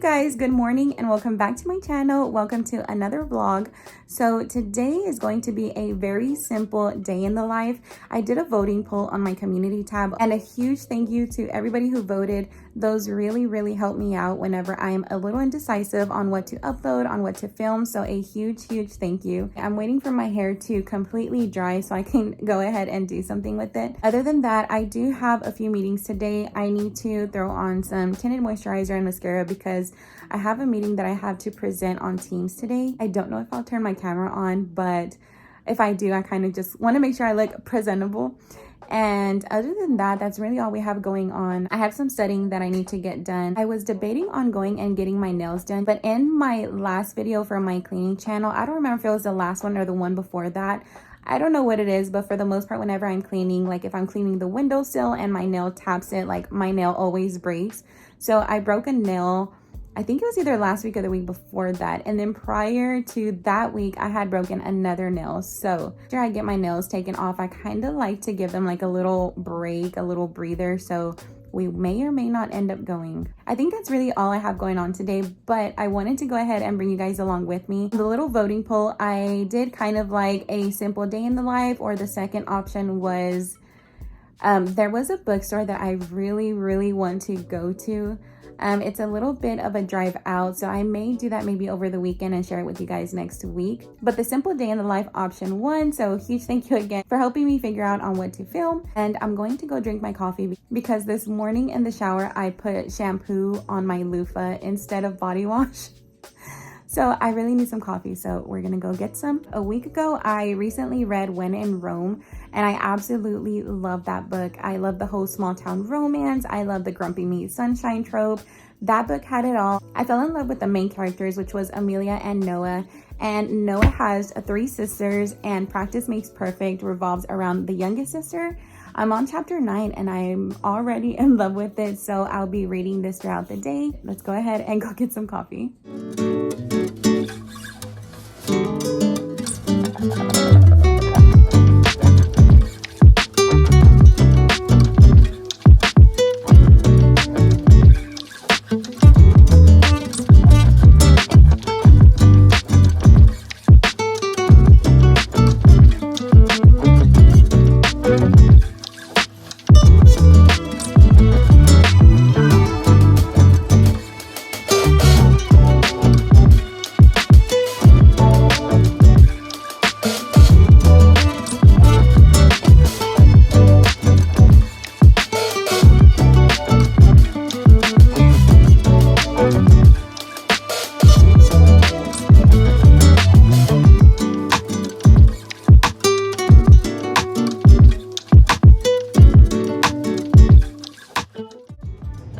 guys, good morning and welcome back to my channel. Welcome to another vlog. So today is going to be a very simple day in the life. I did a voting poll on my community tab and a huge thank you to everybody who voted. Those really help me out whenever I am a little indecisive on what to upload, on what to film. So a huge thank you. I'm waiting for my hair to completely dry so I can go ahead and do something with it. Other than that, I do have a few meetings today. I need to throw on some tinted moisturizer and mascara because I have a meeting that I have to present on Teams today. I don't know if I'll turn my camera on, but if I do, I kind of just want to make sure I look presentable. And other than that, that's really all we have going on. I have some studying that I need to get done. I was debating on going and getting my nails done, but in my last video for my cleaning channel, I don't remember if it was the last one or the one before that. I don't know what it is, but for the most part, whenever I'm cleaning, like if I'm cleaning the windowsill and my nail taps it, like my nail always breaks. So I broke a nail, I think it was either last week or the week before that. And then prior to that week, I had broken another nail. So after I get my nails taken off, I kind of like to give them like a little break, a little breather. So we may or may not end up going. I think that's really all I have going on today, but I wanted to go ahead and bring you guys along with me. The little voting poll, I did kind of like a simple day in the life, or the second option was, there was a bookstore that I really want to go to. It's a little bit of a drive out, so I may do that maybe over the weekend and share it with you guys next week. But the simple day in the life option won, so huge thank you again for helping me figure out on what to film. And I'm going to go drink my coffee because this morning in the shower I put shampoo on my loofah instead of body wash. So I really need some coffee, so we're gonna go get some. A week ago, I recently read When in Rome, and I absolutely love that book. I love the whole small town romance. I love the grumpy meet sunshine trope. That book had it all. I fell in love with the main characters, which was Amelia and Noah. And Noah has 3 sisters, and Practice Makes Perfect revolves around the youngest sister. I'm on chapter 9 and I'm already in love with it, so I'll be reading this throughout the day. Let's go ahead and go get some coffee.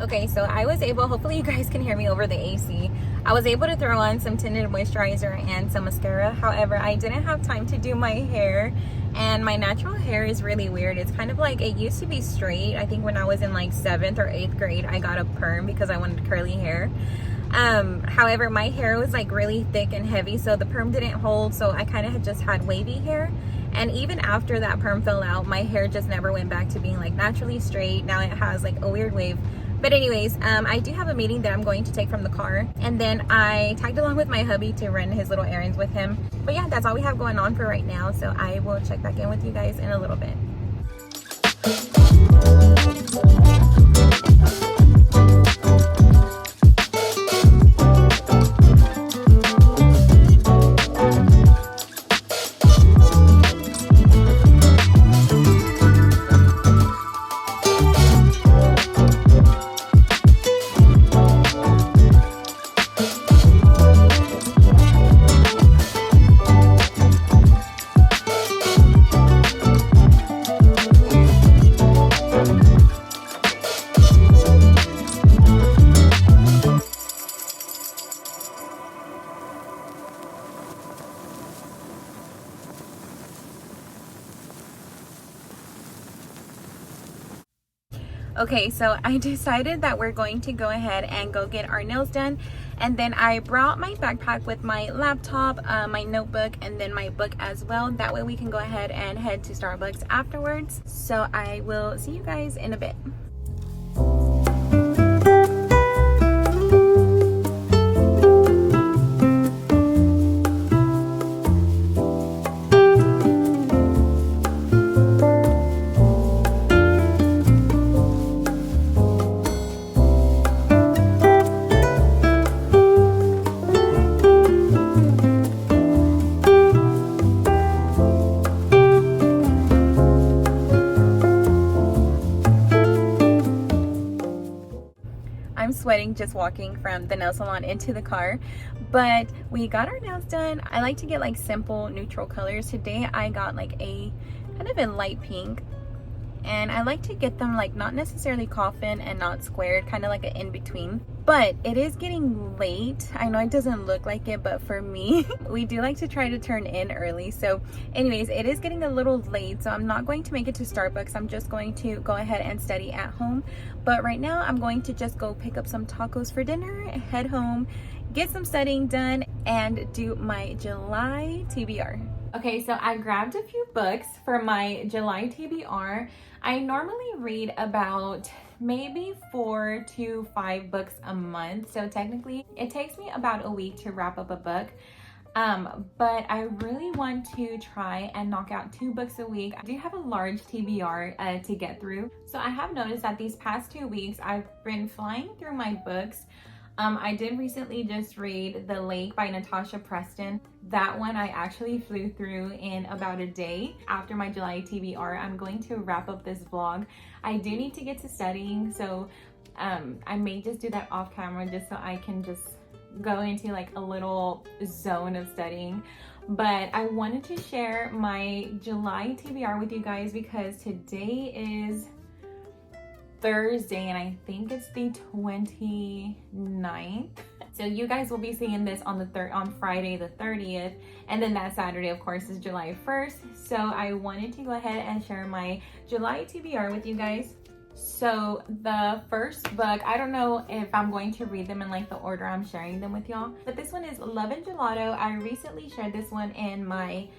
Okay, so I was able, hopefully you guys can hear me over the AC. I was able to throw on some tinted moisturizer and some mascara. However, I didn't have time to do my hair, and my natural hair is really weird. It's kind of like, it used to be straight. I think when I was in like 7th or 8th grade, I got a perm because I wanted curly hair. However, my hair was like really thick and heavy, so the perm didn't hold, so I kind of just had wavy hair. And even after that perm fell out, my hair just never went back to being like naturally straight. Now it has like a weird wave. But anyways, I do have a meeting that I'm going to take from the car, and then I tagged along with my hubby to run his little errands with him. But yeah, that's all we have going on for right now, so I will check back in with you guys in a little bit. Okay, so I decided that we're going to go ahead and go get our nails done. And then I brought my backpack with my laptop, my notebook, and then my book as well. That way we can go ahead and head to Starbucks afterwards. So I will see you guys in a bit. I'm sweating just walking from the nail salon into the car, but we got our nails done. I like to get like simple neutral colors. Today I got like a kind of a light pink, and I like to get them like not necessarily coffin and not squared, kind of like an in-between. But it is getting late. I know it doesn't look like it, but for me, we do like to try to turn in early. So anyways, it is getting a little late, so I'm not going to make it to Starbucks. I'm just going to go ahead and study at home. But right now I'm going to just go pick up some tacos for dinner, head home, get some studying done, and do my July TBR. Okay, so I grabbed a few books for my July TBR. I normally read about maybe 4 to 5 books a month. So technically it takes me about a week to wrap up a book. But I really want to try and knock out 2 books a week. I do have a large TBR to get through. So I have noticed that these past 2 weeks I've been flying through my books. I did recently just read The Lake by Natasha Preston. That one I actually flew through in about a day. After my July TBR, I'm going to wrap up this vlog. I do need to get to studying, so I may just do that off camera just so I can just go into like a little zone of studying. But I wanted to share my July TBR with you guys because today is Thursday and I think it's the 29th. So you guys will be seeing this on on Friday the 30th, and then that Saturday of course is July 1st. So I wanted to go ahead and share my July TBR with you guys. So the first book, I don't know if I'm going to read them in like the order I'm sharing them with y'all, but this one is Love and Gelato. I recently shared this one in my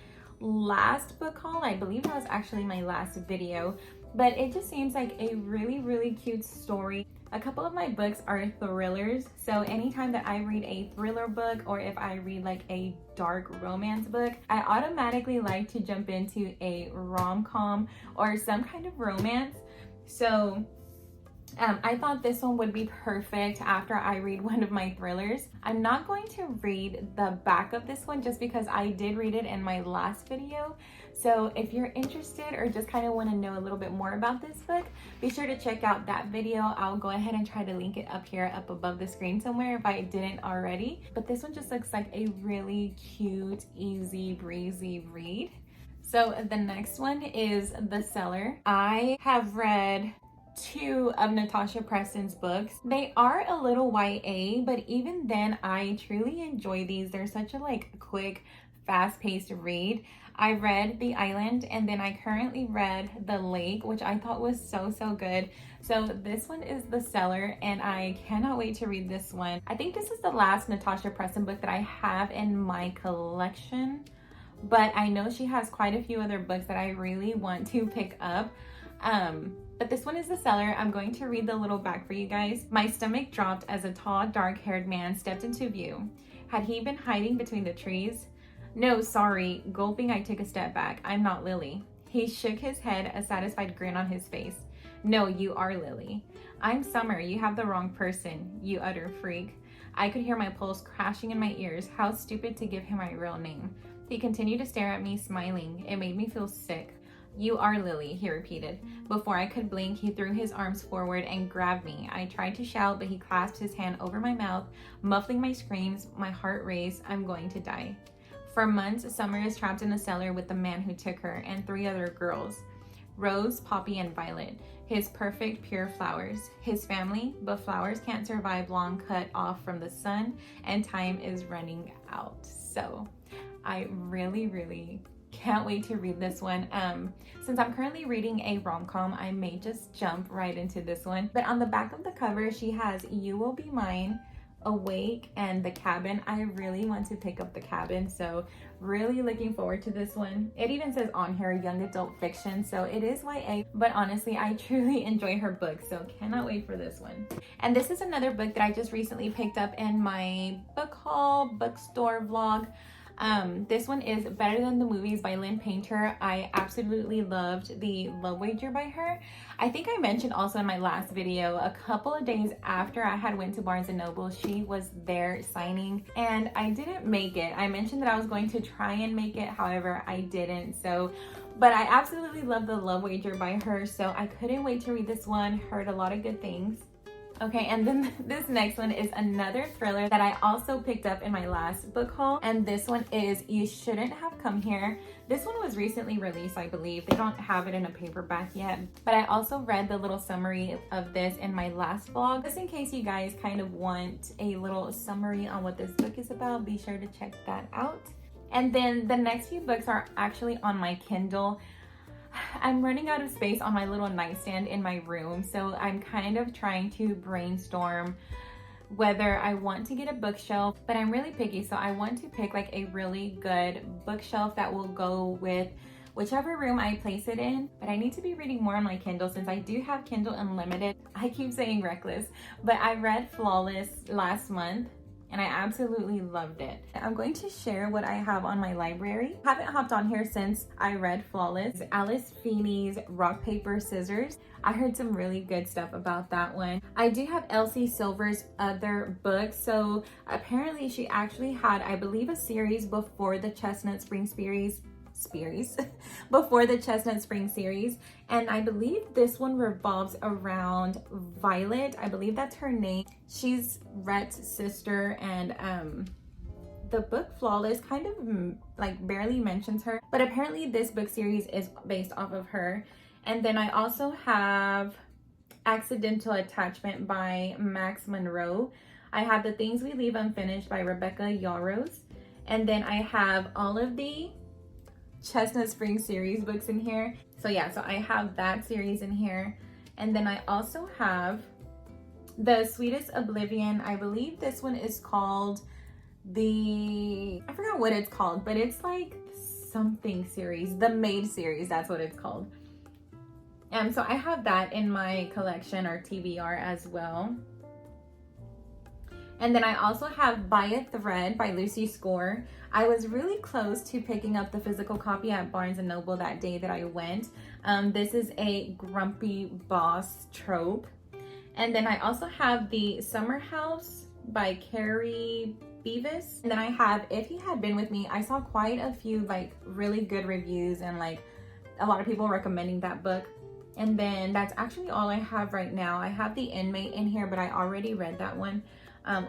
last book haul. I believe that was actually my last video, but it just seems like a really cute story. A couple of my books are thrillers, so anytime that I read a thriller book or if I read like a dark romance book, I automatically like to jump into a rom-com or some kind of romance. So I thought this one would be perfect after I read one of my thrillers. I'm not going to read the back of this one just because I did read it in my last video. So if you're interested or just kind of want to know a little bit more about this book, be sure to check out that video. I'll go ahead and try to link it up here, up above the screen somewhere if I didn't already. But this one just looks like a really cute, easy, breezy read. So the next one is The Cellar. I have read 2 of Natasha Preston's books. They are a little YA, but even then I truly enjoy these. They're such a like quick, fast-paced read. I read The Island and then I currently read The Lake, which I thought was so good. So this one is The Cellar and I cannot wait to read this one. I think this is the last Natasha Preston book that I have in my collection, but I know she has quite a few other books that I really want to pick up. But this one is The Cellar. I'm going to read the little back for you guys. My stomach dropped as a tall, dark-haired man stepped into view. Had he been hiding between the trees? No, sorry. Gulping, I took a step back. I'm not Lily. He shook his head, a satisfied grin on his face. No, you are Lily. I'm Summer. You have the wrong person, you utter freak. I could hear my pulse crashing in my ears. How stupid to give him my real name. He continued to stare at me, smiling. It made me feel sick. You are Lily, he repeated. Before I could blink, he threw his arms forward and grabbed me. I tried to shout, but he clasped his hand over my mouth, muffling my screams. My heart raced. I'm going to die. For months, Summer is trapped in a cellar with the man who took her and 3 other girls. Rose, Poppy, and Violet. His perfect, pure flowers. His family, but flowers can't survive long cut off from the sun, and time is running out. So I really can't wait to read this one. Since I'm currently reading a rom-com, I may just jump right into this one. But on the back of the cover, she has You Will Be Mine, Awake, and The Cabin. I really want to pick up The Cabin, so really looking forward to this one. It even says on here young adult fiction, so it is YA, but honestly I truly enjoy her books, so cannot wait for this one. And this is another book that I just recently picked up in my book haul bookstore vlog. This one is Better Than the Movies by Lynn Painter. I absolutely loved The Love Wager by her. I think I mentioned also in my last video, a couple of days after I had went to Barnes & Noble, she was there signing and I didn't make it. I mentioned that I was going to try and make it, however, I didn't. But I absolutely love The Love Wager by her, so I couldn't wait to read this one. Heard a lot of good things. Okay, and then this next one is another thriller that I also picked up in my last book haul. And this one is You Shouldn't Have Come Here. This one was recently released, I believe. They don't have it in a paperback yet. But I also read the little summary of this in my last vlog. Just in case you guys kind of want a little summary on what this book is about, be sure to check that out. And then the next few books are actually on my Kindle. I'm running out of space on my little nightstand in my room, so I'm kind of trying to brainstorm whether I want to get a bookshelf, but I'm really picky, so I want to pick like a really good bookshelf that will go with whichever room I place it in. But I need to be reading more on my Kindle since I do have Kindle Unlimited. I keep saying Reckless, but I read Flawless last month and I absolutely loved it. I'm going to share what I have on my library. I haven't hopped on here since I read Flawless. Alice Feeney's Rock, Paper, Scissors. I heard some really good stuff about that one. I do have Elsie Silver's other books. So apparently she actually had, I believe, a series before the Chestnut Spring series. Before the Chestnut Spring series, and I believe this one revolves around Violet. I believe that's her name. She's Rhett's sister, and the book Flawless kind of like barely mentions her, but apparently this book series is based off of her. And then I also have Accidental Attachment by Max Monroe. I have The Things We Leave Unfinished by Rebecca Yarros, and then I have all of the Chestnut Spring series books in here. So yeah, so I have that series in here. And then I also have The Sweetest Oblivion. I believe this one is called I forgot what it's called, but it's like something series, the Maid series, that's what it's called. And so I have that in my collection, or TBR, as well. And then I also have By a Thread by Lucy Score. I was really close to picking up the physical copy at Barnes & Noble that day that I went. This is a grumpy boss trope. And then I also have the Summer House by Carrie Beavis. And then I have If He Had Been With Me. I saw quite a few like really good reviews and like a lot of people recommending that book. And then that's actually all I have right now. I have The Inmate in here, but I already read that one.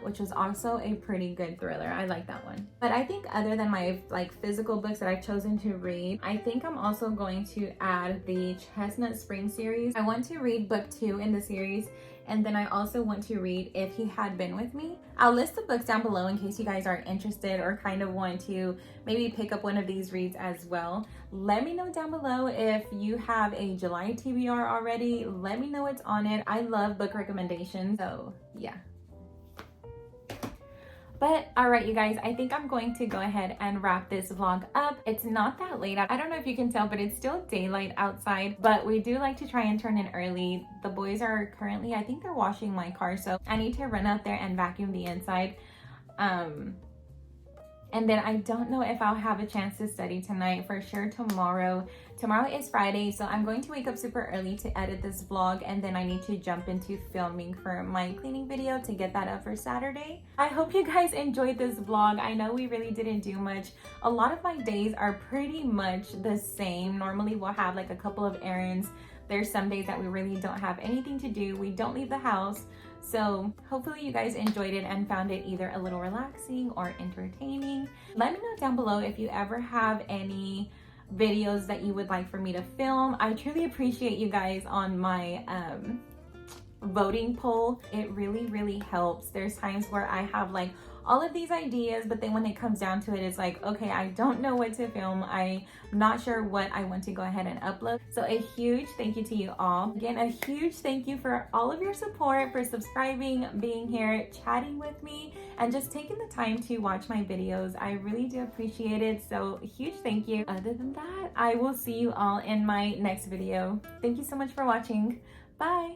Which was also a pretty good thriller. I like that one. But I think other than my like physical books that I've chosen to read, I think I'm also going to add the Chestnut Spring series. I want to read book 2 in the series, and then I also want to read If He Had Been With Me. I'll list the books down below in case you guys are interested or kind of want to maybe pick up one of these reads as well. Let me know down below if you have a July TBR already. Let me know what's on it. I love book recommendations, so yeah. But all right, you guys, I think I'm going to go ahead and wrap this vlog up. It's not that late. I don't know if you can tell, but it's still daylight outside, but we do like to try and turn in early. The boys are currently, I think they're washing my car, so I need to run out there and vacuum the inside. And then I don't know if I'll have a chance to study tonight. For sure tomorrow. Tomorrow is Friday, so I'm going to wake up super early to edit this vlog, and then I need to jump into filming for my cleaning video to get that up for Saturday. I hope you guys enjoyed this vlog. I know we really didn't do much. A lot of my days are pretty much the same. Normally we'll have like a couple of errands. There's some days that we really don't have anything to do. We don't leave the house. So hopefully you guys enjoyed it and found it either a little relaxing or entertaining. Let me know down below if you ever have any videos that you would like for me to film. I truly appreciate you guys on my voting poll. It really helps. There's times where I have like all of these ideas, but then when it comes down to it, it's like, okay, I don't know what to film. I'm not sure what I want to go ahead and upload. So a huge thank you to you all. Again, a huge thank you for all of your support, for subscribing, being here, chatting with me, and just taking the time to watch my videos. I really do appreciate it. So a huge thank you. Other than that, I will see you all in my next video. Thank you so much for watching. Bye.